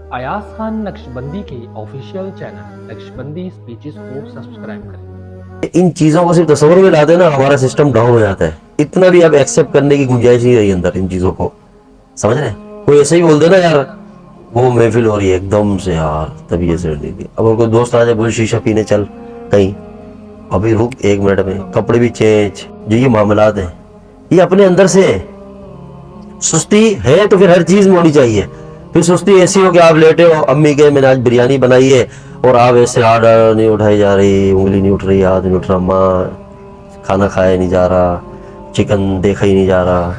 अयाज खान नक्शबंदी के official channel Naqshbandi speeches को subscribe करें। इन चीजों को सिर्फ तस्वर में लाते ना हमारा सिस्टम डाउन हो जाता है। इतना भी अब एक्सेप्ट करने की गुंजाइश नहीं रही अंदर इन चीजों को, समझ रहे हैं? कोई ऐसे ही बोल देना यार वो महफिल हो रही है एकदम से यार तभी ऐसे नहीं थी। अब कोई दोस्त आ जाए बोल शीशा पीने चल कहीं, अभी रुक 1 मिनट में, कपड़े भी चेंज, जो ये मामलात है ये अपने अंदर से है। सुस्ती है तो फिर हर चीज में होनी चाहिए। फिर सुस्ती ऐसी हो कि आप लेटे हो, अम्मी के मैंने आज बिरयानी बनाई है और आप ऐसे हाथ नहीं उठाई जा रही, उंगली नहीं उठ रही, हाथ नहीं उठ रहा, माँ खाना खाया नहीं जा रहा, चिकन देखा ही नहीं जा रहा,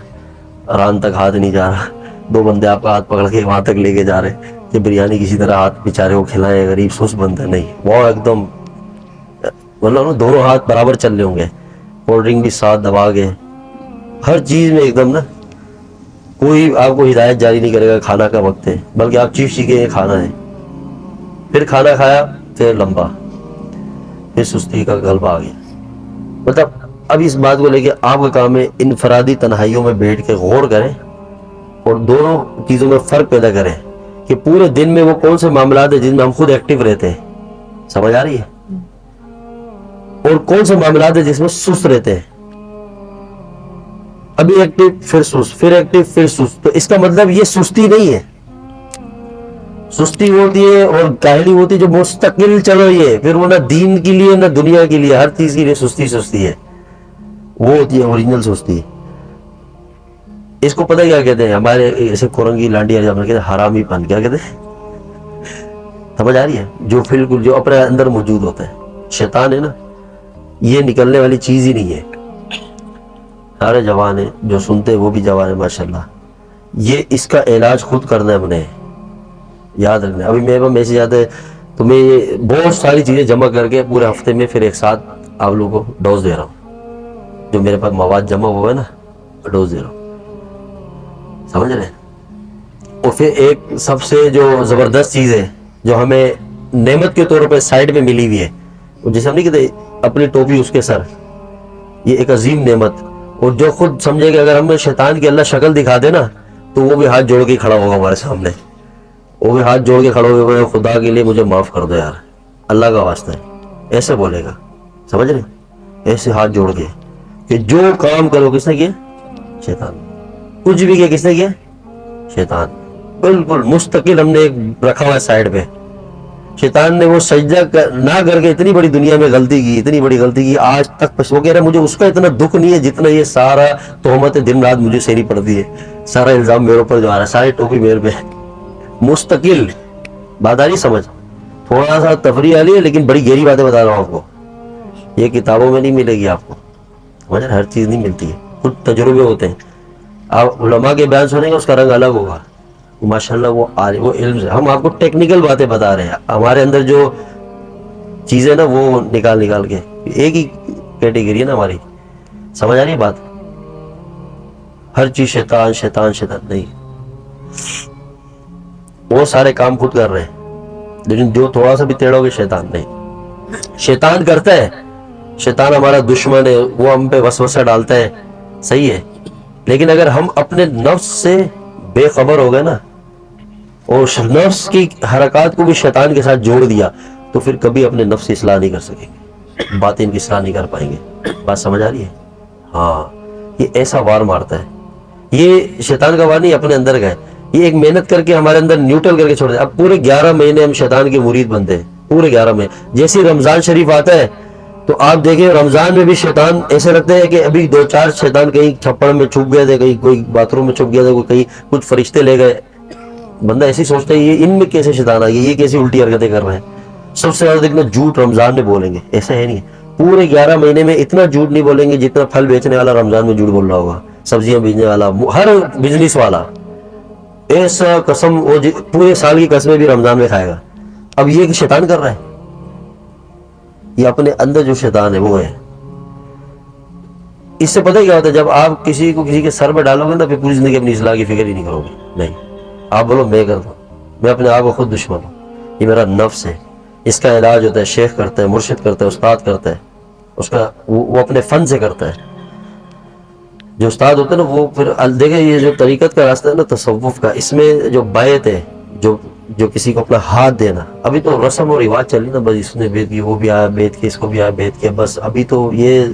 रान तक हाथ नहीं जा रहा, 2 बंदे आपका हाथ पकड़ के वहां तक लेके जा रहे कि बिरयानी किसी तरह हाथ बेचारे को खिलाए, गरीब सुस्त बंदा नहीं, वो एकदम मतलब दोनों हाथ बराबर चल रहे होंगे, कोल्ड ड्रिंक भी साथ दबा के, हर चीज में एकदम ना कोई आपको हिदायत जारी नहीं करेगा खाना का वक्त है, बल्कि आप चीख चीखे खाना है। फिर खाना खाया, फिर लंबा, फिर सुस्ती का गलबा आ गया। मतलब अब इस बात को लेके आपका काम है इनफरादी तन्हाइयों में बैठ के गौर करें और दोनों चीजों में फर्क पैदा करें कि पूरे दिन में वो कौन से मामलात है जिनमें हम खुद एक्टिव रहते हैं, समझ आ रही है, और कौन से मामलात है जिसमें सुस्त रहते हैं। अभी एक्टिव फिर सुस्त, फिर एक्टिव फिर सुस्त, तो इसका मतलब ये सुस्ती नहीं है। सुस्ती होती है और काहली होती है जो मुस्तकिल चल रही है, फिर वो ना दीन के लिए ना दुनिया के लिए, हर चीज के लिए सुस्ती सुस्ती है, वो होती है ओरिजिनल सुस्ती। इसको पता क्या कहते हैं हमारे ऐसे कुरंगी लांडिया जब कहते हैं हरामीपन, क्या कहते हैं, समझ आ रही है? जो बिल्कुल जो अपने अंदर मौजूद होता है, शैतान है ना, ये निकलने वाली चीज ही नहीं है। सारे जवान है जो सुनते हैं वो भी जवान है माशाल्लाह। ये इसका इलाज खुद करना है हमने, याद रखना। अभी मेरे पास मैसेज आता है तो मैं ये बहुत सारी चीजें जमा करके पूरे हफ्ते में फिर एक साथ आप लोगों को डोज दे रहा हूँ। जो मेरे पास मवाद जमा हुआ है ना, डोज दे रहा हूँ, समझ रहे हैं? और फिर एक सबसे जो जबरदस्त चीज है जो हमें नेमत के तौर पर साइड में मिली हुई है, जैसे हम नहीं कहते अपनी टोपी उसके सर, ये एक अजीम नेमत। और जो खुद समझे कि अगर हमें शैतान की अल्लाह शक्ल दिखा दे ना तो वो भी हाथ जोड़ के खड़ा होगा हमारे सामने, वो भी हाथ जोड़ के खड़ा होगा, खुदा के लिए मुझे माफ कर दो यार, अल्लाह का वास्ता है, ऐसे बोलेगा, समझ रहे? ऐसे हाथ जोड़ के कि जो काम करो किसने किया? शैतान। कुछ भी किया किसने किया? शैतान। बिल्कुल मुस्तकिल हमने एक रखा हुआ है साइड पे। शैतान ने वो सजदा ना करके इतनी बड़ी दुनिया में गलती की, इतनी बड़ी गलती की, आज तक वो कह रहा है मुझे उसका इतना दुख नहीं है जितना ये सारा तोहमत दिन रात मुझे सेरी पड़ती है, सारा इल्जाम मेरे ऊपर जो आ रहा है, सारी टोपी मेरे पे। मुस्तकिल बात आ रही समझ? थोड़ा सा तफरी आ रही है लेकिन बड़ी गहरी बातें बता रहा हूँ आपको, ये किताबों में नहीं मिलेगी आपको, समझ रहे? हर चीज नहीं मिलती है, खुद तजुर्बे होते हैं। आप उलमा के बयान सुनेंगे उसका रंग अलग होगा, माशाल्लाह वो इल्म से हम आपको टेक्निकल बातें बता रहे हैं, हमारे अंदर जो चीजें ना वो निकाल के, एक ही कैटेगरी है ना हमारी, समझ आ रही है बात? हर चीज शैतान शैतान शैतान नहीं, वो सारे काम खुद कर रहे हैं, लेकिन जो थोड़ा सा भी टेढ़ोगे शैतान नहीं। शैतान करता है, शैतान हमारा दुश्मन है, वो हम पे वसवसा डालता है, सही है, लेकिन अगर हम अपने नफ्स से बेखबर हो गए ना और नफ्स की हरकत को भी शैतान के साथ जोड़ दिया तो फिर कभी अपने नफ्स की इस्लाह नहीं कर सकेंगे, बातिन की इस्लाह नहीं कर पाएंगे। बात समझ आ रही है? हाँ, ये ऐसा वार मारता है, ये शैतान का वार नहीं, अपने अंदर का है। ये एक मेहनत करके हमारे अंदर न्यूट्रल करके छोड़ दे। अब पूरे 11 महीने हम शैतान के मुरीद बनते हैं, पूरे 11 महीने। जैसे रमजान शरीफ आता है तो आप देखें रमजान में भी शैतान ऐसे लगते हैं कि अभी 2-4 शैतान कहीं छप्पड़ में छुप गए थे, कहीं कोई बाथरूम में छुप गया था, कहीं कुछ फरिश्ते ले गए। बंदा ऐसे ही सोचता है ये इनमें कैसे शैतान आ गया, ये कैसी उल्टी हरकतें कर रहे हैं। सबसे ज्यादा देखना झूठ रमजान में बोलेंगे, ऐसा है नहीं, पूरे 11 महीने में इतना झूठ नहीं बोलेंगे जितना फल बेचने वाला रमजान में झूठ बोल रहा होगा, सब्जियां बेचने वाला, हर बिजनेस वाला, ऐसा कसम वो पूरे साल की कसमें भी रमजान में खाएगा। अब ये कि शैतान कर रहा है, ये अपने अंदर जो शैतान है वो है। इससे पता ही क्या होता है, जब आप किसी को किसी के सर पे डालोगे ना फिर पूरी जिंदगी अपनी इस्लाह की फिक्र ही नहीं करोगे। नहीं, आप बोलो मैं कर दूं, मैं अपने आप को खुद दुश्मन हूं, ये मेरा नफ्स है, इसका इलाज होता है शेख करता है, मुर्शिद करता है, उस्ताद करता है, उसका वो अपने फन से करता है। जो उस्ताद होते हैं ना वो फिर देखे ये जो तरीकत का रास्ता है ना तसव्वुफ का, इसमें जो बायत है, जो جو کسی کو اپنا ہاتھ دینا، ابھی تو رسم اور رواج چل رہی نا، بس اس نے بیت کی، وہ بھی آیا بیت کے، اس کو بھی آیا بیت کے، بس ابھی تو یہ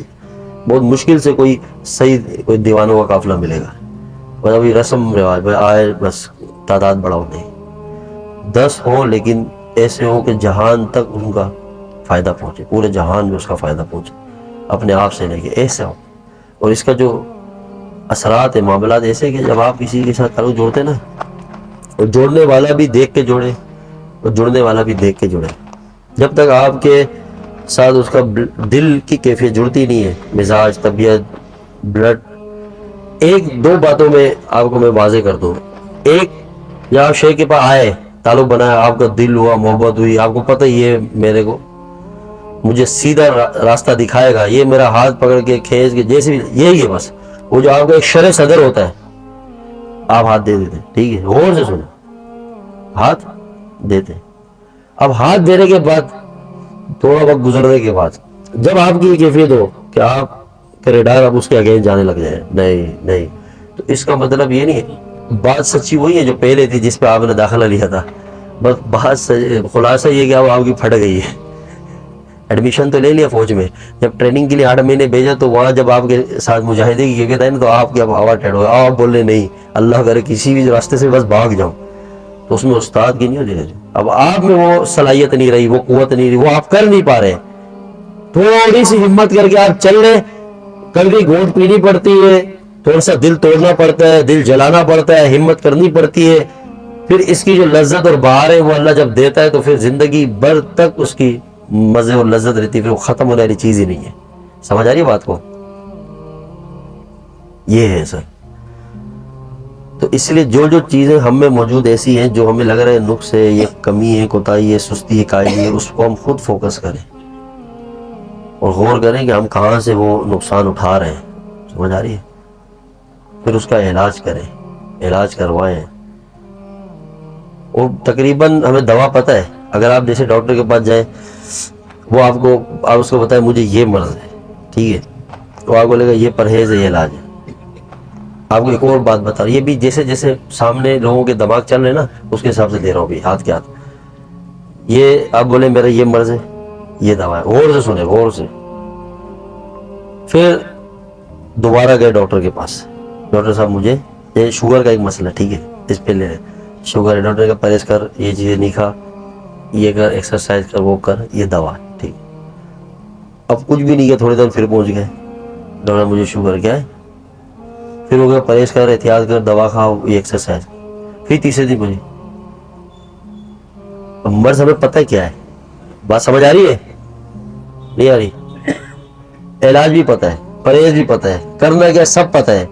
بہت مشکل سے کوئی صحیح کوئی دیوانوں کا قافلہ ملے گا، بس ابھی رسم رواج بس آئے، بس تعداد بڑھاؤ نہیں، 10 ہوں لیکن ایسے ہوں کہ جہان تک ان کا فائدہ پہنچے، پورے جہان میں اس کا فائدہ پہنچے، اپنے آپ سے لے کے ایسے ہوں. اور اس کا جو اثرات ہے، معاملات ایسے کہ جب آپ کسی کے ساتھ تعلق جوڑتے ہیں نا، اور جوڑنے والا بھی دیکھ کے جوڑے اور جڑنے والا بھی دیکھ کے جڑے، جب تک آپ کے ساتھ اس کا دل کی کیفیت جڑتی نہیں ہے، مزاج، طبیعت، بلڈ. ایک دو باتوں میں آپ کو میں واضح کر دوں، ایک جب آپ شیخ کے پاس آئے، تعلق بنایا، آپ کا دل ہوا، محبت ہوئی، آپ کو پتہ یہ میرے کو مجھے سیدھا راستہ دکھائے گا، یہ میرا ہاتھ پکڑ کے کھینچ کے جیسے بھی، یہی ہے بس. وہ جو آپ کا ایک شرح صدر ہوتا ہے، آپ ہاتھ دے دیتے، ٹھیک ہے، غور سے سنو، ہاتھ دیتے. اب ہاتھ دینے کے بعد تھوڑا وقت گزرنے کے بعد جب آپ کی یہ کیفیت ہو کہ آپ کے ریڈار اب اس کے اگینسٹ جانے لگ جائے، نہیں، تو اس کا مطلب یہ نہیں ہے، بات سچی وہی ہے جو پہلے تھی جس پہ آپ نے داخلہ لیا تھا، بس بات خلاصہ یہ کہ اب آپ کی پھٹ گئی ہے. ایڈمیشن تو لے لیا فوج میں، جب ٹریننگ کے لیے 8 مہینے بھیجا تو وہاں جب آپ کے ساتھ مجاہدے کی کیفیت ہے نا، تو آپ کی اب ہوا ٹیڑھ ہو گئی، آپ بول رہے نہیں اللہ کرے کسی بھی راستے سے بس بھاگ جاؤں، تو اس میں استاد کی نہیں ہوتی. اب آپ میں وہ صلاحیت نہیں رہی، وہ قوت نہیں رہی، وہ آپ کر نہیں پا رہے، تھوڑی سی ہمت کر کے آپ چل رہے، کبھی گھونٹ پینی پڑتی ہے، تھوڑا سا دل توڑنا پڑتا ہے، دل جلانا پڑتا ہے، ہمت کرنی پڑتی ہے، پھر اس کی جو لذت اور بہار ہے وہ اللہ جب دیتا ہے تو پھر زندگی بھر تک اس کی مزے اور لذت رہتی ہے، پھر وہ ختم ہونے والی چیز ہی نہیں ہے. سمجھ آ رہی ہے بات کو؟ یہ ہے سر. تو اس لیے جو چیزیں ہم میں موجود ایسی ہیں جو ہمیں لگ رہا ہے نقص ہے، یہ کمی ہے، کوتاہی ہے، سستی ہے، کاہلی ہے، اس کو ہم خود فوکس کریں اور غور کریں کہ ہم کہاں سے وہ نقصان اٹھا رہے ہیں. سمجھ آ رہی ہے؟ پھر اس کا علاج کریں، علاج کروائیں. اور تقریباً ہمیں دوا پتہ ہے، اگر آپ جیسے ڈاکٹر کے پاس جائیں، وہ آپ اس کو بتائیں مجھے یہ مرض ہے، ٹھیک ہے، تو آپ کو لگے گا یہ پرہیز ہے، یہ علاج ہے. آپ کو ایک اور بات بتا رہا ہوں، یہ بھی جیسے جیسے سامنے لوگوں کے دماغ چل رہے ہیں نا، اس کے حساب سے دے رہا ہوں بھی ہاتھ کے ہاتھ. یہ آپ بولیں میرا یہ مرض ہے، یہ دوا ہے، غور سے سنیں، غور سے. پھر دوبارہ گئے ڈاکٹر کے پاس، ڈاکٹر صاحب مجھے یہ شوگر کا ایک مسئلہ، ٹھیک ہے، اس پہ لے رہے شوگر ہے، ڈاکٹر کا پرہیز کر، یہ چیزیں نہیں کھا، یہ کر، ایکسرسائز کر، وہ کر، یہ دوا، ٹھیک. اب کچھ بھی نہیں کیا، تھوڑے دن پھر پہنچ گئے، ڈاکٹر مجھے شوگر کیا ہے، پھر وہ پرہیز کر، احتیاط کر، دوا کھاؤ، یہ ایکسرسائز. پھر تیسرے دن مجھے مرض ہمیں پتہ کیا ہے، بات سمجھ آ رہی ہے نہیں آ رہی؟ علاج بھی پتہ ہے، پرہیز بھی پتہ ہے، کرنا کیا سب پتہ ہے،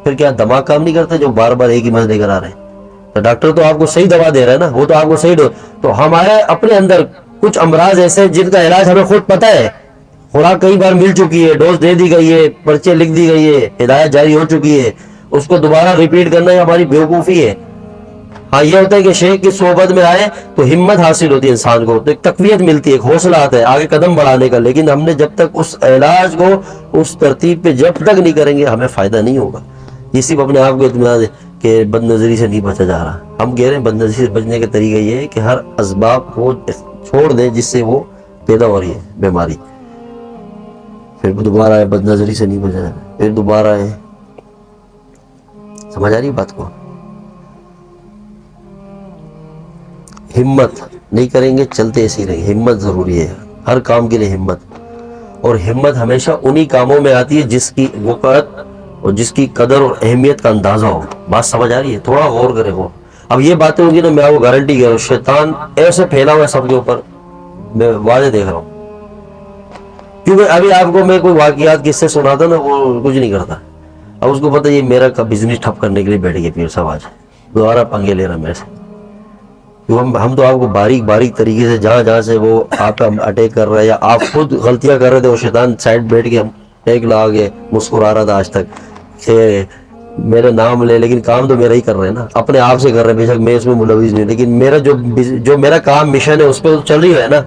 پھر کیا دماغ کام نہیں کرتا جو بار بار ایک ہی مرض لے کر آ رہے ہیں؟ تو ڈاکٹر تو آپ کو صحیح دوا دے رہا ہے نا، وہ تو آپ کو صحیح تو ہمارے اپنے اندر کچھ امراض ایسے جن کا علاج ہمیں خود پتہ ہے، خوراک کئی بار مل چکی ہے، ڈوز دے دی گئی ہے، پرچے لکھ دی گئی ہے، ہدایت جاری ہو چکی ہے، اس کو دوبارہ ریپیٹ کرنا یہ ہماری بیوقوفی ہے. ہاں یہ ہوتا ہے کہ شیخ کی صحبت میں آئے تو ہمت حاصل ہوتی ہے انسان کو، تو ایک تقویت ملتی ہے، ایک حوصلہ آتا ہے آگے قدم بڑھانے کا. لیکن ہم نے جب تک اس علاج کو اس ترتیب پہ جب تک نہیں کریں گے ہمیں فائدہ نہیں ہوگا. یہ صرف اپنے آپ کو اطمینان دے کہ بد نظری سے نہیں بچا جا رہا. ہم کہہ رہے ہیں بد نظری سے بچنے کا طریقہ یہ ہے کہ ہر اسباب کو چھوڑ دیں جس سے وہ پیدا ہو رہی ہے بیماری. پھر دوبارہ آئے بد نظری سے نہیں بچا جا رہا، پھر دوبارہ آئے. سمجھ آ رہی بات کو؟ ہمت نہیں کریں گے چلتے ایسے ہی رہیں گے. ہمت ضروری ہے ہر کام کے لیے، ہمت. اور ہمت ہمیشہ انہی کاموں میں آتی ہے جس کی وقت اور جس کی قدر اور اہمیت کا اندازہ ہو. بات سمجھ آ رہی ہے؟ تھوڑا غور کرے ہو. اب یہ باتیں ہوگی نا، میں آپ کو گارنٹی کہہ رہا ہوں شیطان ایسے پھیلا ہوا ہے سب کے اوپر، میں واضح دیکھ رہا ہوں. کیونکہ ابھی آپ کو میں کوئی واقعات کس سے سناتا نا، وہ کچھ نہیں کرتا. اب اس کو پتہ یہ میرا بزنس ٹھپ کرنے کے لیے بیٹھ گئے پیر صاحب، آج دوبارہ پنگے لے رہا میرے سے. ہم تو آپ کو باریک باریک طریقے سے جہاں سے وہ آپ پہ اٹیک کر رہا ہے یا آپ خود غلطیاں کر رہے تھے، وہ شیطان سائڈ بیٹھ کے ہم ٹیک لگا کے مسکرا رہا تھا آج تک کہ میرا نام لے، لیکن کام تو میرا ہی کر رہے ہیں نا، اپنے آپ سے کر رہے ہیں. بے شک میں اس میں ملوث نہیں، لیکن میرا جو میرا کام مشن ہے اس پہ تو چل رہی ہے نا.